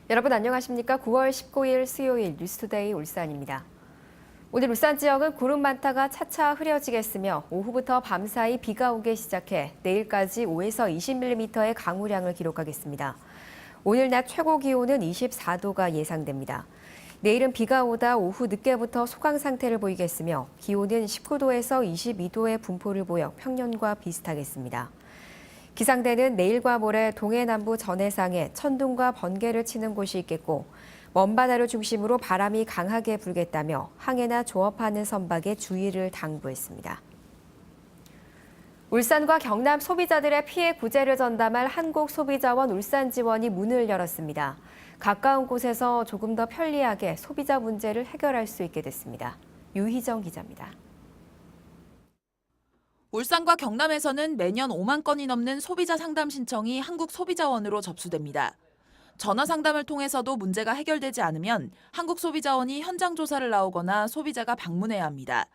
여러분 안녕하십니까? 9월 19일 수요일 뉴스투데이 울산입니다. 오늘 울산 지역은 구름 많다가 차차 흐려지겠으며 오후부터 밤사이 비가 오기 시작해 내일까지 5에서 20mm의 강우량을 기록하겠습니다. 오늘 낮 최고 기온은 24도가 예상됩니다. 내일은 비가 오다 오후 늦게부터 소강 상태를 보이겠으며 기온은 19도에서 22도의 분포를 보여 평년과 비슷하겠습니다. 기상대는 내일과 모레 동해남부 전해상에 천둥과 번개를 치는 곳이 있겠고 먼바다를 중심으로 바람이 강하게 불겠다며 항해나 조업하는 선박에 주의를 당부했습니다. 울산과 경남 소비자들의 피해 구제를 전담할 한국소비자원 울산지원이 문을 열었습니다. 가까운 곳에서 조금 더 편리하게 소비자 문제를 해결할 수 있게 됐습니다. 유희정 기자입니다. 울산과 경남에서는 매년 5만 건이 넘는 소비자 상담 신청이 한국소비자원으로 접수됩니다. 전화 상담을 통해서도 문제가 해결되지 않으면 한국소비자원이 현장 조사를 나오거나 소비자가 방문해야 합니다.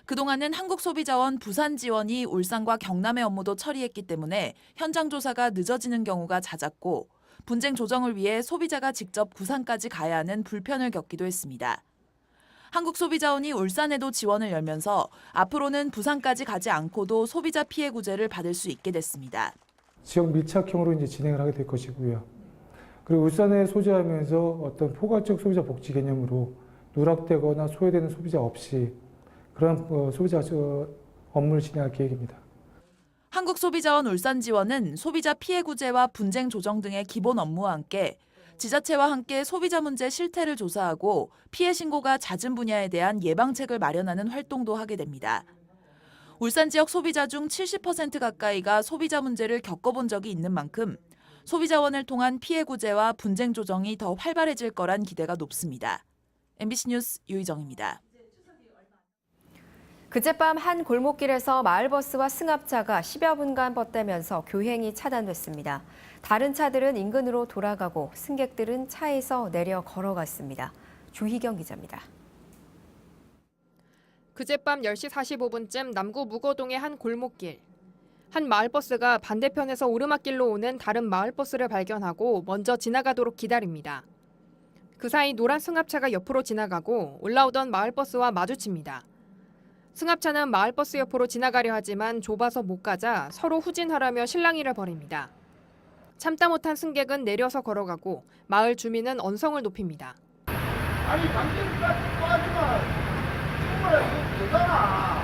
그동안은 한국소비자원 부산 지원이 울산과 경남의 업무도 처리했기 때문에 현장 조사가 늦어지는 경우가 잦았고 분쟁 조정을 위해 소비자가 직접 부산까지 가야 하는 불편을 겪기도 했습니다. 한국소비자원이 울산에도 지원을 열면서 앞으로는 부산까지 가지 않고도 소비자 피해 구제를 받을 수 있게 됐습니다. 지역 밀착형으로 이제 진행을 하게 될 것이고요. 그리고 울산에 소재하면서 어떤 포괄적 소비자 복지 개념으로 누락되거나 소외되는 소비자 없이 그런 소비자 업무를 진행할 계획입니다. 한국소비자원 울산지원은 소비자 피해 구제와 분쟁 조정 등의 기본 업무와 함께 지자체와 함께 소비자 문제 실태를 조사하고 피해 신고가 잦은 분야에 대한 예방책을 마련하는 활동도 하게 됩니다. 울산 지역 소비자 중 70% 가까이가 소비자 문제를 겪어본 적이 있는 만큼 소비자원을 통한 피해 구제와 분쟁 조정이 더 활발해질 거란 기대가 높습니다. MBC 뉴스 유희정입니다. 그젯밤 한 골목길에서 마을버스와 승합차가 10여 분간 벗대면서 교행이 차단됐습니다. 다른 차들은 인근으로 돌아가고 승객들은 차에서 내려 걸어갔습니다. 주희경 기자입니다. 그젯밤 10시 45분쯤 남구 무거동의 한 골목길. 한 마을버스가 반대편에서 오르막길로 오는 다른 마을버스를 발견하고 먼저 지나가도록 기다립니다. 그 사이 노란 승합차가 옆으로 지나가고 올라오던 마을버스와 마주칩니다. 승합차는 마을버스 옆으로 지나가려 하지만 좁아서 못 가자 서로 후진하라며 실랑이를 벌입니다. 참다 못한 승객은 내려서 걸어가고 마을 주민은 언성을 높입니다. 아니 당신까지 빠지면 정말 되잖아.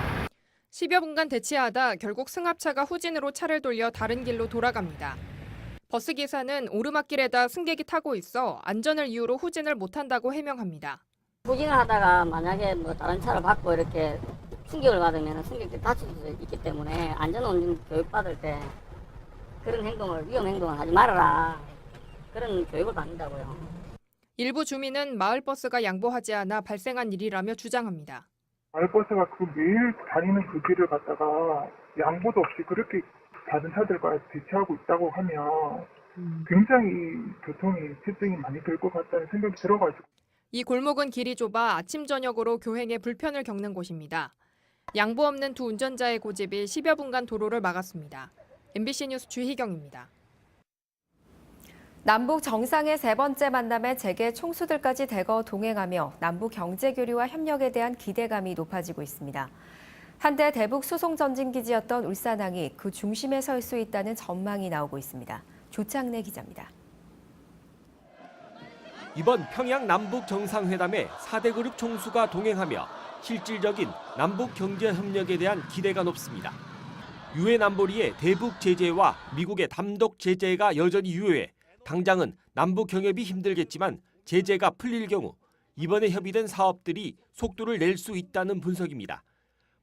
10여 분간 대치하다 결국 승합차가 후진으로 차를 돌려 다른 길로 돌아갑니다. 버스 기사는 오르막길에다 승객이 타고 있어 안전을 이유로 후진을 못한다고 해명합니다. 후진을 하다가 만약에 다른 차를 받고 이렇게 충격을 받으면 승객들이 다칠 수 있기 때문에 안전운전 교육받을 때 그런 위험 행동을 하지 말아라. 그런 교육을 받는다고요. 일부 주민은 마을버스가 양보하지 않아 발생한 일이라며 주장합니다. 마을버스가 매일 다니는 그 길을 갖다가 양보도 없이 그렇게 다른 차들과 대치하고 있다고 하면 굉장히 교통이 체증이 많이 될 것 같다는 생각이 들어가지고. 이 골목은 길이 좁아 아침 저녁으로 교행에 불편을 겪는 곳입니다. 양보 없는 두 운전자의 고집이 10여 분간 도로를 막았습니다. MBC 뉴스 주희경입니다. 남북 정상의 세 번째 만남에 재계 총수들까지 대거 동행하며 남북 경제 교류와 협력에 대한 기대감이 높아지고 있습니다. 한때 대북 수송 전진 기지였던 울산항이 그 중심에 설 수 있다는 전망이 나오고 있습니다. 조창래 기자입니다. 이번 평양 남북 정상회담에 4대 그룹 총수가 동행하며 실질적인 남북 경제 협력에 대한 기대가 높습니다. 유엔 안보리의 대북 제재와 미국의 단독 제재가 여전히 유효해 당장은 남북 경협이 힘들겠지만 제재가 풀릴 경우 이번에 협의된 사업들이 속도를 낼 수 있다는 분석입니다.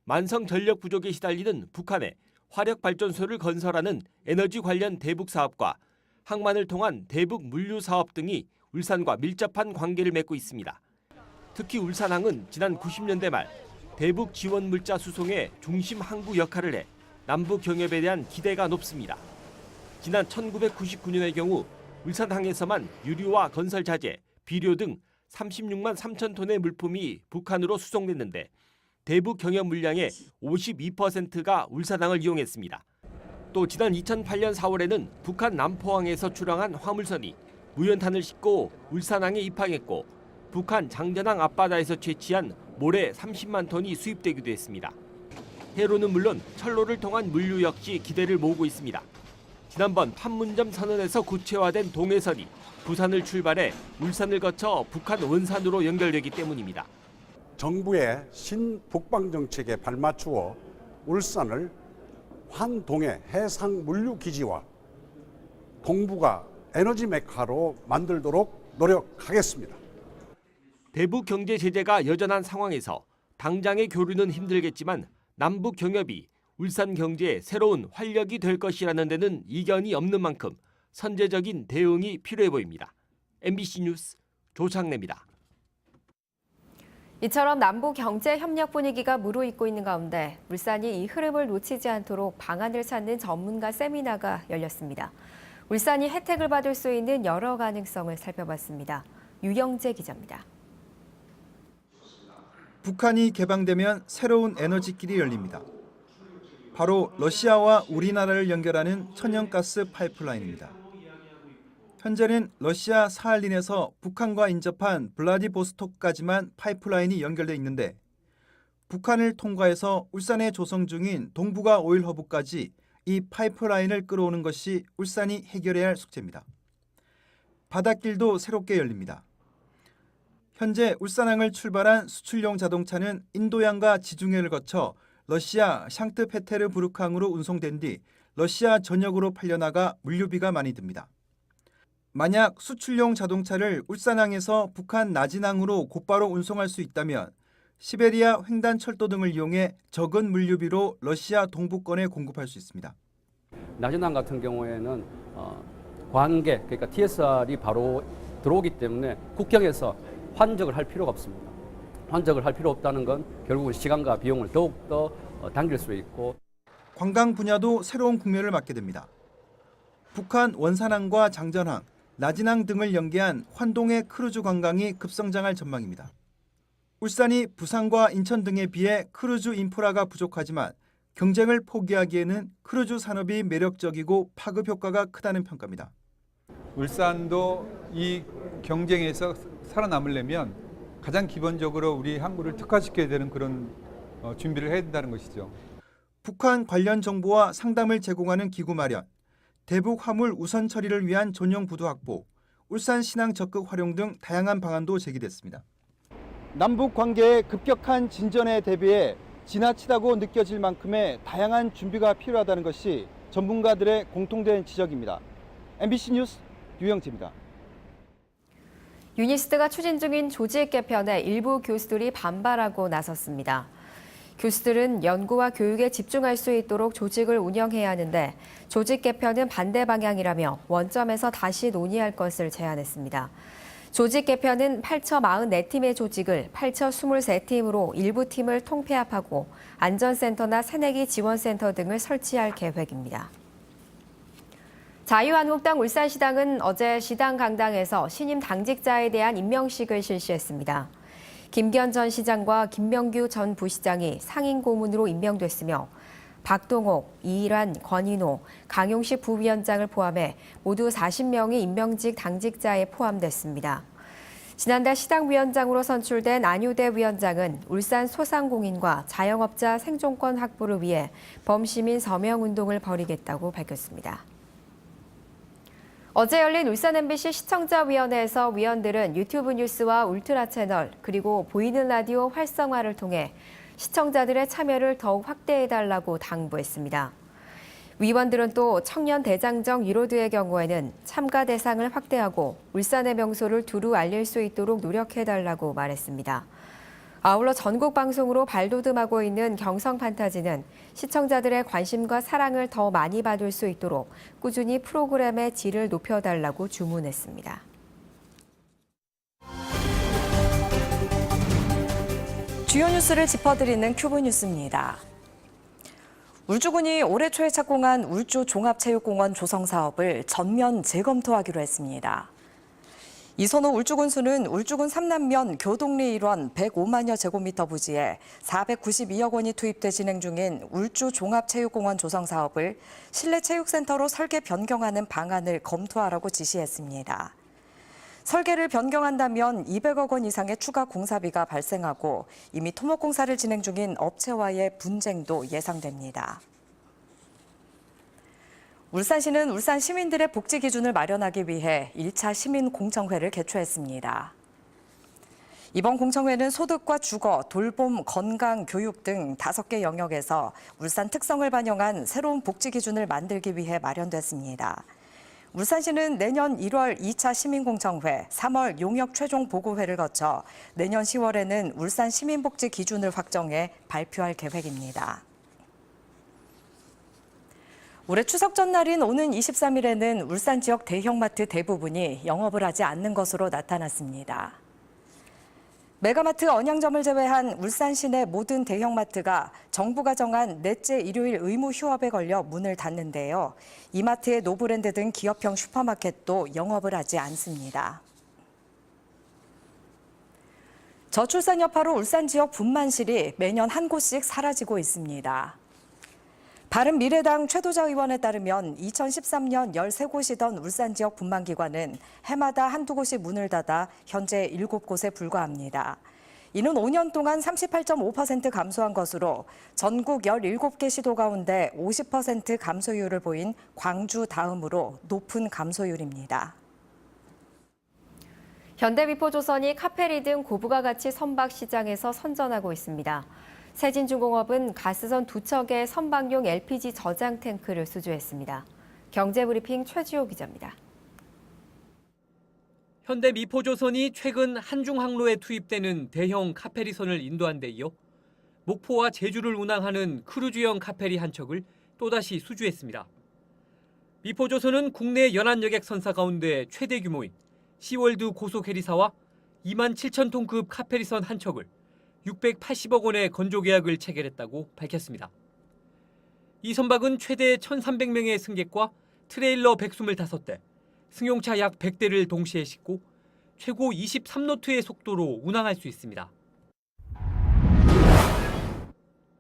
만성 전력 부족에 시달리는 북한에 화력발전소를 건설하는 에너지 관련 대북 사업과 항만을 통한 대북 물류 사업 등이 울산과 밀접한 관계를 맺고 있습니다. 특히 울산항은 지난 90년대 말 대북 지원 물자 수송의 중심 항구 역할을 해 남북 경협에 대한 기대가 높습니다. 지난 1999년의 경우 울산항에서만 유류와 건설 자재, 비료 등 36만 3천 톤의 물품이 북한으로 수송됐는데 대북 경협 물량의 52%가 울산항을 이용했습니다. 또 지난 2008년 4월에는 북한 남포항에서 출항한 화물선이 무연탄을 싣고 울산항에 입항했고 북한 장전항 앞바다에서 채취한 모래 30만 톤이 수입되기도 했습니다. 해로는 물론 철로를 통한 물류 역시 기대를 모으고 있습니다. 지난번 판문점 선언에서 구체화된 동해선이 부산을 출발해 울산을 거쳐 북한 원산으로 연결되기 때문입니다. 정부의 신북방 정책에 발맞추어 울산을 환동해 해상 물류 기지와 동북아 에너지 메카로 만들도록 노력하겠습니다. 대북 경제 제재가 여전한 상황에서 당장의 교류는 힘들겠지만 남북 경협이 울산 경제의 새로운 활력이 될 것이라는 데는 이견이 없는 만큼 선제적인 대응이 필요해 보입니다. MBC 뉴스 조창래입니다. 이처럼 남북 경제 협력 분위기가 무르익고 있는 가운데 울산이 이 흐름을 놓치지 않도록 방안을 찾는 전문가 세미나가 열렸습니다. 울산이 혜택을 받을 수 있는 여러 가능성을 살펴봤습니다. 유영재 기자입니다. 북한이 개방되면 새로운 에너지길이 열립니다. 바로 러시아와 우리나라를 연결하는 천연가스 파이프라인입니다. 현재는 러시아 사할린에서 북한과 인접한 블라디보스토크까지만 파이프라인이 연결돼 있는데 북한을 통과해서 울산에 조성 중인 동북아 오일 허브까지 이 파이프라인을 끌어오는 것이 울산이 해결해야 할 숙제입니다. 바닷길도 새롭게 열립니다. 현재 울산항을 출발한 수출용 자동차는 인도양과 지중해를 거쳐 러시아 샹트페테르부르크항으로 운송된 뒤 러시아 전역으로 팔려나가 물류비가 많이 듭니다. 만약 수출용 자동차를 울산항에서 북한 나진항으로 곧바로 운송할 수 있다면 시베리아 횡단철도 등을 이용해 적은 물류비로 러시아 동부권에 공급할 수 있습니다. 나진항 같은 경우에는 관계, 그러니까 TSR이 바로 들어오기 때문에 국경에서 환적을 할 필요가 없습니다. 환적을 할 필요 없다는 건 결국은 시간과 비용을 더욱더 당길 수 있고 관광 분야도 새로운 국면을 맞게 됩니다. 북한 원산항과 장전항, 나진항 등을 연계한 환동의 크루즈 관광이 급성장할 전망입니다. 울산이 부산과 인천 등에 비해 크루즈 인프라가 부족하지만 경쟁을 포기하기에는 크루즈 산업이 매력적이고 파급 효과가 크다는 평가입니다. 울산도 이 경쟁에서 살아남으려면 가장 기본적으로 우리 항구를 특화시켜야 되는 그런 준비를 해야 된다는 것이죠. 북한 관련 정보와 상담을 제공하는 기구 마련, 대북 화물 우선 처리를 위한 전용 부두 확보, 울산 신항 적극 활용 등 다양한 방안도 제기됐습니다. 남북 관계의 급격한 진전에 대비해 지나치다고 느껴질 만큼의 다양한 준비가 필요하다는 것이 전문가들의 공통된 지적입니다. MBC 뉴스 유영재입니다. 유니스트가 추진 중인 조직 개편에 일부 교수들이 반발하고 나섰습니다. 교수들은 연구와 교육에 집중할 수 있도록 조직을 운영해야 하는데 조직 개편은 반대 방향이라며 원점에서 다시 논의할 것을 제안했습니다. 조직 개편은 8,044팀의 조직을 8,023팀으로 일부 팀을 통폐합하고 안전센터나 새내기 지원센터 등을 설치할 계획입니다. 자유한국당 울산시당은 어제 시당 강당에서 신임 당직자에 대한 임명식을 실시했습니다. 김기현 전 시장과 김명규 전 부시장이 상임 고문으로 임명됐으며 박동옥, 이일환, 권인호, 강용식 부위원장을 포함해 모두 40명이 임명직 당직자에 포함됐습니다. 지난달 시당위원장으로 선출된 안유대 위원장은 울산 소상공인과 자영업자 생존권 확보를 위해 범시민 서명운동을 벌이겠다고 밝혔습니다. 어제 열린 울산 MBC 시청자위원회에서 위원들은 유튜브 뉴스와 울트라 채널 그리고 보이는 라디오 활성화를 통해 시청자들의 참여를 더욱 확대해달라고 당부했습니다. 위원들은 또 청년 대장정 유로드의 경우에는 참가 대상을 확대하고 울산의 명소를 두루 알릴 수 있도록 노력해달라고 말했습니다. 아울러 전국 방송으로 발돋움하고 있는 경성 판타지는 시청자들의 관심과 사랑을 더 많이 받을 수 있도록 꾸준히 프로그램의 질을 높여달라고 주문했습니다. 주요 뉴스를 짚어드리는 큐브 뉴스입니다. 울주군이 올해 초에 착공한 울주 종합체육공원 조성 사업을 전면 재검토하기로 했습니다. 이선호 울주군수는 울주군 3남면 교동리 일원 105만여 제곱미터 부지에 492억 원이 투입돼 진행 중인 울주 종합체육공원 조성 사업을 실내체육센터로 설계 변경하는 방안을 검토하라고 지시했습니다. 설계를 변경한다면 200억 원 이상의 추가 공사비가 발생하고 이미 토목 공사를 진행 중인 업체와의 분쟁도 예상됩니다. 울산시는 울산 시민들의 복지 기준을 마련하기 위해 1차 시민공청회를 개최했습니다. 이번 공청회는 소득과 주거, 돌봄, 건강, 교육 등 5개 영역에서 울산 특성을 반영한 새로운 복지 기준을 만들기 위해 마련됐습니다. 울산시는 내년 1월 2차 시민공청회, 3월 용역 최종 보고회를 거쳐 내년 10월에는 울산 시민복지 기준을 확정해 발표할 계획입니다. 올해 추석 전날인 오는 23일에는 울산 지역 대형마트 대부분이 영업을 하지 않는 것으로 나타났습니다. 메가마트 언양점을 제외한 울산 시내 모든 대형마트가 정부가 정한 넷째 일요일 의무 휴업에 걸려 문을 닫는데요. 이마트의 노브랜드 등 기업형 슈퍼마켓도 영업을 하지 않습니다. 저출산 여파로 울산 지역 분만실이 매년 한 곳씩 사라지고 있습니다. 바른미래당 최도자 의원에 따르면 2013년 13곳이던 울산 지역 분만기관은 해마다 한두 곳이 문을 닫아 현재 7곳에 불과합니다. 이는 5년 동안 38.5% 감소한 것으로 전국 17개 시도 가운데 50% 감소율을 보인 광주 다음으로 높은 감소율입니다. 현대미포조선이 카페리 등 고부가 가치 선박 시장에서 선전하고 있습니다. 세진중공업은 가스선 2척의 선박용 LPG 저장 탱크를 수주했습니다. 경제브리핑 최지호 기자입니다. 현대미포조선이 최근 한중 항로에 투입되는 대형 카페리선을 인도한 데 이어 목포와 제주를 운항하는 크루즈형 카페리 한 척을 또다시 수주했습니다. 미포조선은 국내 연안여객 선사 가운데 최대 규모인 시월드 고속해리사와 2만 7천 톤급 카페리선 한 척을 680억 원의 건조 계약을 체결했다고 밝혔습니다. 이 선박은 최대 1,300명의 승객과 트레일러 125대, 승용차 약 100대를 동시에 싣고 최고 23노트의 속도로 운항할 수 있습니다.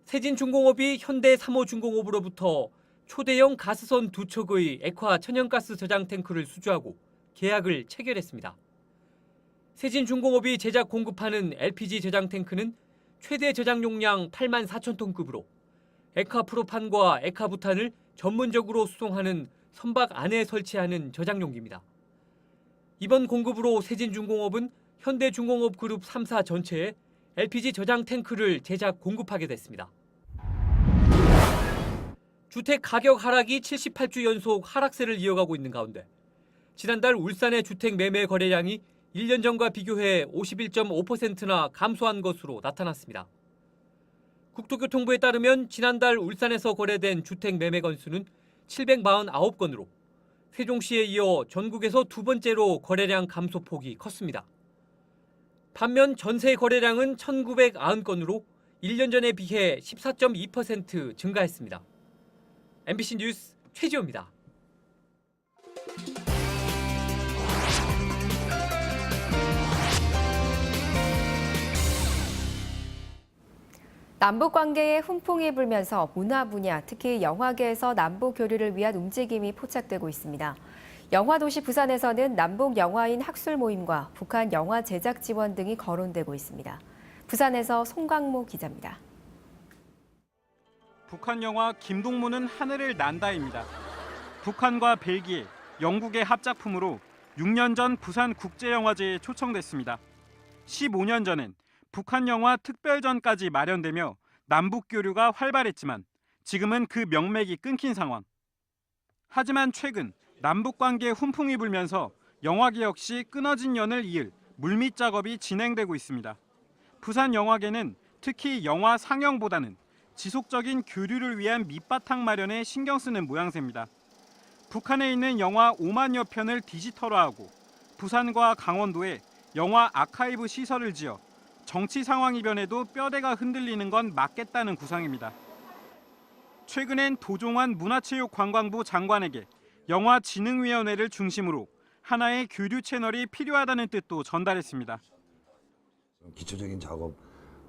세진중공업이 현대 3호중공업으로부터 초대형 가스선 2척의 액화 천연가스 저장 탱크를 수주하고 계약을 체결했습니다. 세진중공업이 제작 공급하는 LPG 저장 탱크는 최대 저장 용량 8만 4천 톤급으로 액화 프로판과 액화 부탄을 전문적으로 수송하는 선박 안에 설치하는 저장 용기입니다. 이번 공급으로 세진중공업은 현대중공업 그룹 3사 전체에 LPG 저장 탱크를 제작 공급하게 됐습니다. 주택 가격 하락이 78주 연속 하락세를 이어가고 있는 가운데 지난달 울산의 주택 매매 거래량이 1년 전과 비교해 51.5%나 감소한 것으로 나타났습니다. 국토교통부에 따르면 지난달 울산에서 거래된 주택 매매 건수는 749건으로 세종시에 이어 전국에서 두 번째로 거래량 감소폭이 컸습니다. 반면 전세 거래량은 1,990건으로 1년 전에 비해 14.2% 증가했습니다. MBC 뉴스 최지호입니다. 남북 관계에 훈풍이 불면서 문화 분야, 특히 영화계에서 남북 교류를 위한 움직임이 포착되고 있습니다. 영화도시 부산에서는 남북 영화인 학술 모임과 북한 영화 제작 지원 등이 거론되고 있습니다. 부산에서 송광모 기자입니다. 북한 영화 김동무는 하늘을 난다입니다. 북한과 벨기에, 영국의 합작품으로 6년 전 부산국제영화제에 초청됐습니다. 15년 전엔 북한 영화 특별전까지 마련되며 남북 교류가 활발했지만 지금은 그 명맥이 끊긴 상황. 하지만 최근 남북 관계에 훈풍이 불면서 영화계 역시 끊어진 연을 이을 물밑 작업이 진행되고 있습니다. 부산 영화계는 특히 영화 상영보다는 지속적인 교류를 위한 밑바탕 마련에 신경 쓰는 모양새입니다. 북한에 있는 영화 5만여 편을 디지털화하고 부산과 강원도에 영화 아카이브 시설을 지어 정치 상황이 변해도 뼈대가 흔들리는 건 맞겠다는 구상입니다. 최근엔 도종환 문화체육관광부 장관에게 영화진흥위원회를 중심으로 하나의 교류 채널이 필요하다는 뜻도 전달했습니다. 기초적인 작업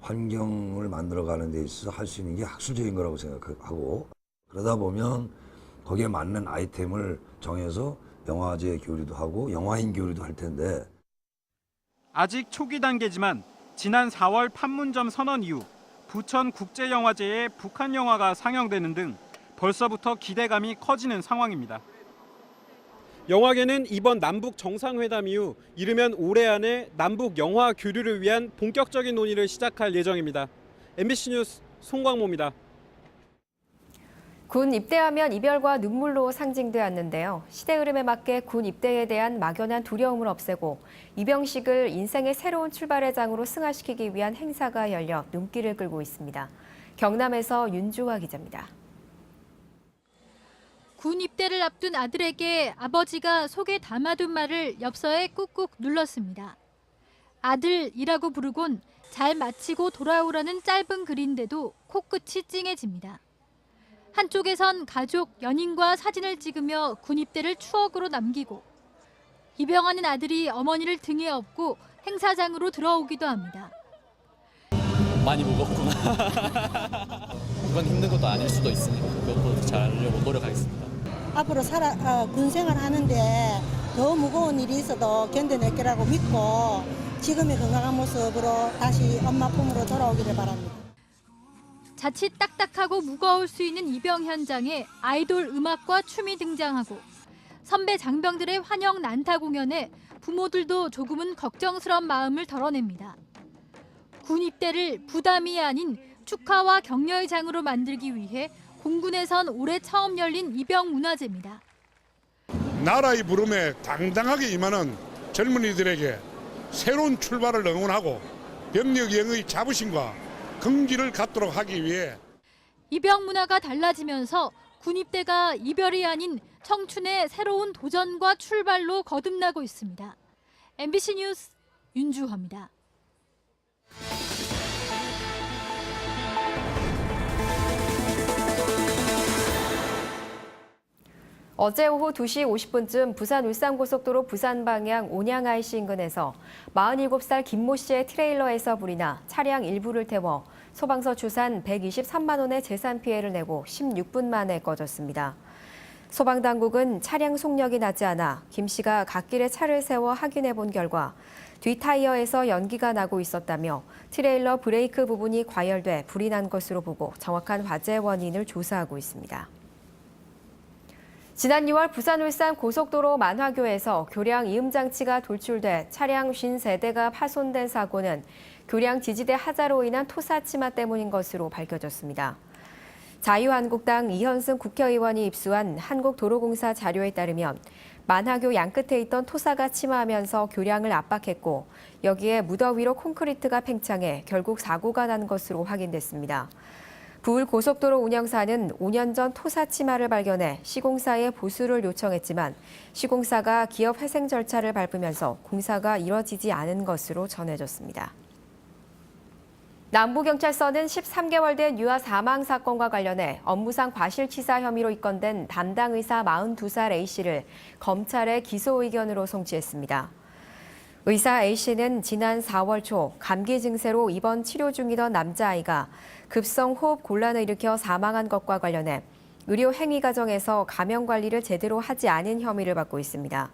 환경을 만들어가는 데 있어서 할 수 있는 게 학술적인 거라고 생각하고 그러다 보면 거기에 맞는 아이템을 정해서 영화제 교류도 하고 영화인 교류도 할 텐데 아직 초기 단계지만 지난 4월 판문점 선언 이후 부천국제영화제에 북한 영화가 상영되는 등 벌써부터 기대감이 커지는 상황입니다. 영화계는 이번 남북 정상회담 이후 이르면 올해 안에 남북 영화 교류를 위한 본격적인 논의를 시작할 예정입니다. MBC 뉴스 송광모입니다. 군 입대하면 이별과 눈물로 상징되었는데요. 시대 흐름에 맞게 군 입대에 대한 막연한 두려움을 없애고 입영식을 인생의 새로운 출발의 장으로 승화시키기 위한 행사가 열려 눈길을 끌고 있습니다. 경남에서 윤주화 기자입니다. 군 입대를 앞둔 아들에게 아버지가 속에 담아둔 말을 엽서에 꾹꾹 눌렀습니다. 아들이라고 부르곤 잘 마치고 돌아오라는 짧은 글인데도 코끝이 찡해집니다. 한쪽에선 가족, 연인과 사진을 찍으며 군 입대를 추억으로 남기고 입영하는 아들이 어머니를 등에 업고 행사장으로 들어오기도 합니다. 많이 무겁구나. 이건 힘든 것도 아닐 수도 있으니까 그것도 잘 하려고 노력하겠습니다. 앞으로 군 생활하는데 더 무거운 일이 있어도 견뎌낼 거라고 믿고 지금의 건강한 모습으로 다시 엄마 품으로 돌아오기를 바랍니다. 자칫 딱딱하고 무거울 수 있는 입영 현장에 아이돌 음악과 춤이 등장하고 선배 장병들의 환영 난타 공연에 부모들도 조금은 걱정스러운 마음을 덜어냅니다. 군 입대를 부담이 아닌 축하와 격려의 장으로 만들기 위해 공군에선 올해 처음 열린 입영 문화제입니다. 나라의 부름에 당당하게 임하는 젊은이들에게 새로운 출발을 응원하고 병력영의 자부심과 긍지를 갖도록 하기 위해 입영 문화가 달라지면서 군 입대가 이별이 아닌 청춘의 새로운 도전과 출발로 거듭나고 있습니다. MBC 뉴스 윤주화입니다. 어제 오후 2시 50분쯤 부산 울산고속도로 부산 방향 온양 IC 인근에서 47살 김모 씨의 트레일러에서 불이 나 차량 일부를 태워 소방서 추산 123만 원의 재산 피해를 내고 16분 만에 꺼졌습니다. 소방당국은 차량 속력이 나지 않아 김 씨가 갓길에 차를 세워 확인해 본 결과 뒤 타이어에서 연기가 나고 있었다며 트레일러 브레이크 부분이 과열돼 불이 난 것으로 보고 정확한 화재 원인을 조사하고 있습니다. 지난 2월 부산 울산 고속도로 만화교에서 교량 이음장치가 돌출돼 차량 53대가 파손된 사고는 교량 지지대 하자로 인한 토사치마 때문인 것으로 밝혀졌습니다. 자유한국당 이현승 국회의원이 입수한 한국도로공사 자료에 따르면 만화교 양끝에 있던 토사가 침하하면서 교량을 압박했고 여기에 무더위로 콘크리트가 팽창해 결국 사고가 난 것으로 확인됐습니다. 부울고속도로 운영사는 5년 전 토사 치마를 발견해 시공사에 보수를 요청했지만 시공사가 기업 회생 절차를 밟으면서 공사가 이뤄지지 않은 것으로 전해졌습니다. 남부경찰서는 13개월 된 유아 사망 사건과 관련해 업무상 과실치사 혐의로 입건된 담당 의사 42살 A씨를 검찰에 기소 의견으로 송치했습니다. 의사 A씨는 지난 4월 초 감기 증세로 입원 치료 중이던 남자아이가 급성 호흡 곤란을 일으켜 사망한 것과 관련해 의료 행위 과정에서 감염 관리를 제대로 하지 않은 혐의를 받고 있습니다.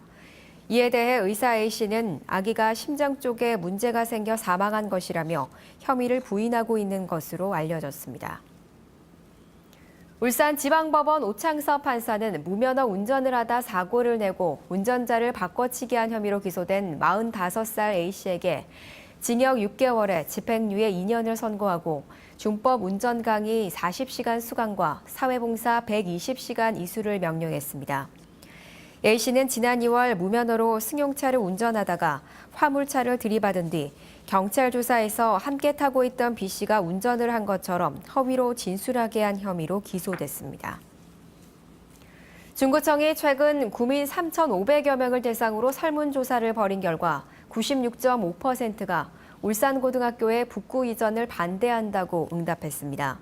이에 대해 의사 A씨는 아기가 심장 쪽에 문제가 생겨 사망한 것이라며 혐의를 부인하고 있는 것으로 알려졌습니다. 울산지방법원 오창섭 판사는 무면허 운전을 하다 사고를 내고 운전자를 바꿔치기 한 혐의로 기소된 45살 A씨에게 징역 6개월에 집행유예 2년을 선고하고 준법 운전 강의 40시간 수강과 사회봉사 120시간 이수를 명령했습니다. A씨는 지난 2월 무면허로 승용차를 운전하다가 화물차를 들이받은 뒤 경찰 조사에서 함께 타고 있던 B씨가 운전을 한 것처럼 허위로 진술하게 한 혐의로 기소됐습니다. 중구청이 최근 구민 3,500여 명을 대상으로 설문조사를 벌인 결과 96.5%가 울산고등학교의 북구 이전을 반대한다고 응답했습니다.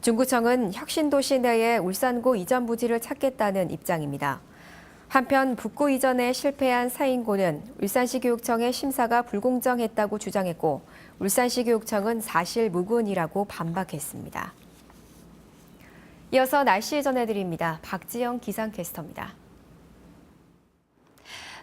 중구청은 혁신도시 내에 울산고 이전 부지를 찾겠다는 입장입니다. 한편 북구 이전에 실패한 사인고는 울산시 교육청의 심사가 불공정했다고 주장했고 울산시 교육청은 사실 무근이라고 반박했습니다. 이어서 날씨 전해드립니다. 박지영 기상캐스터입니다.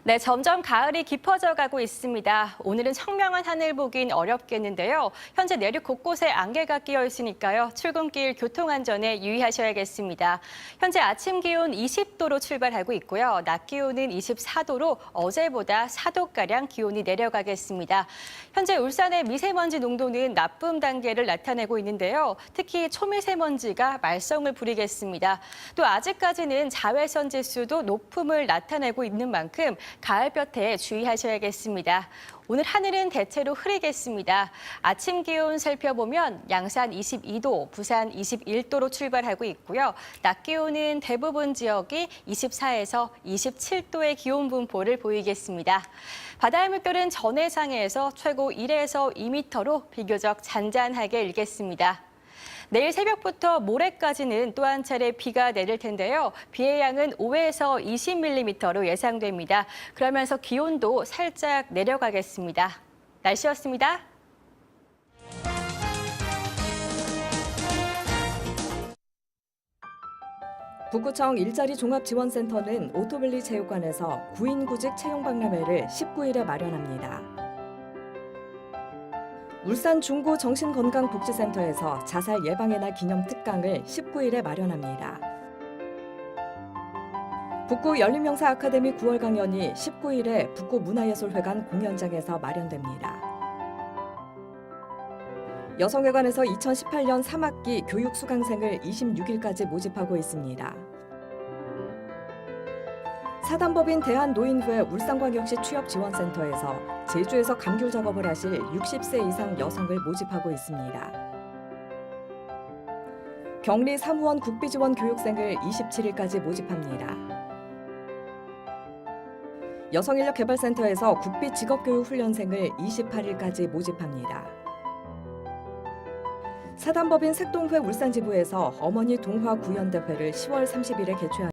네, 점점 가을이 깊어져 가고 있습니다. 오늘은 청명한 하늘 보긴 어렵겠는데요. 현재 내륙 곳곳에 안개가 끼어 있으니까요. 출근길 교통안전에 유의하셔야겠습니다. 현재 아침 기온 20도로 출발하고 있고요. 낮 기온은 24도로 어제보다 4도가량 기온이 내려가겠습니다. 현재 울산의 미세먼지 농도는 나쁨 단계를 나타내고 있는데요. 특히 초미세먼지가 말썽을 부리겠습니다. 또 아직까지는 자외선 지수도 높음을 나타내고 있는 만큼 가을볕에 주의하셔야겠습니다. 오늘 하늘은 대체로 흐리겠습니다. 아침 기온 살펴보면 양산 22도, 부산 21도로 출발하고 있고요. 낮 기온은 대부분 지역이 24에서 27도의 기온 분포를 보이겠습니다. 바다의 물결은 전해상에서 최고 1에서 2m로 비교적 잔잔하게 일겠습니다. 내일 새벽부터 모레까지는 또 한 차례 비가 내릴 텐데요. 비의 양은 5에서 20mm로 예상됩니다. 그러면서 기온도 살짝 내려가겠습니다. 날씨였습니다. 북구청 일자리 종합지원센터는 오토밸리 체육관에서 구인 구직 채용 박람회를 19일에 마련합니다. 울산 중구 정신건강복지센터에서 자살 예방의 날 기념 특강을 19일에 마련합니다. 북구 열린명사 아카데미 9월 강연이 19일에 북구 문화예술회관 공연장에서 마련됩니다. 여성회관에서 2018년 3학기 교육 수강생을 26일까지 모집하고 있습니다. 사단법인 대한노인회 울산광역시 취업지원센터에서 제주에서 감귤 작업을 하실 60세 이상 여성을 모집하고 있습니다. 경리 사무원 국비지원 교육생을 27일까지 모집합니다. 여성인력개발센터에서 국비 직업교육 훈련생을 28일까지 모집합니다. 사단법인 색동회 울산지부에서 어머니 동화 구연대회를 10월 30일에 개최합니다.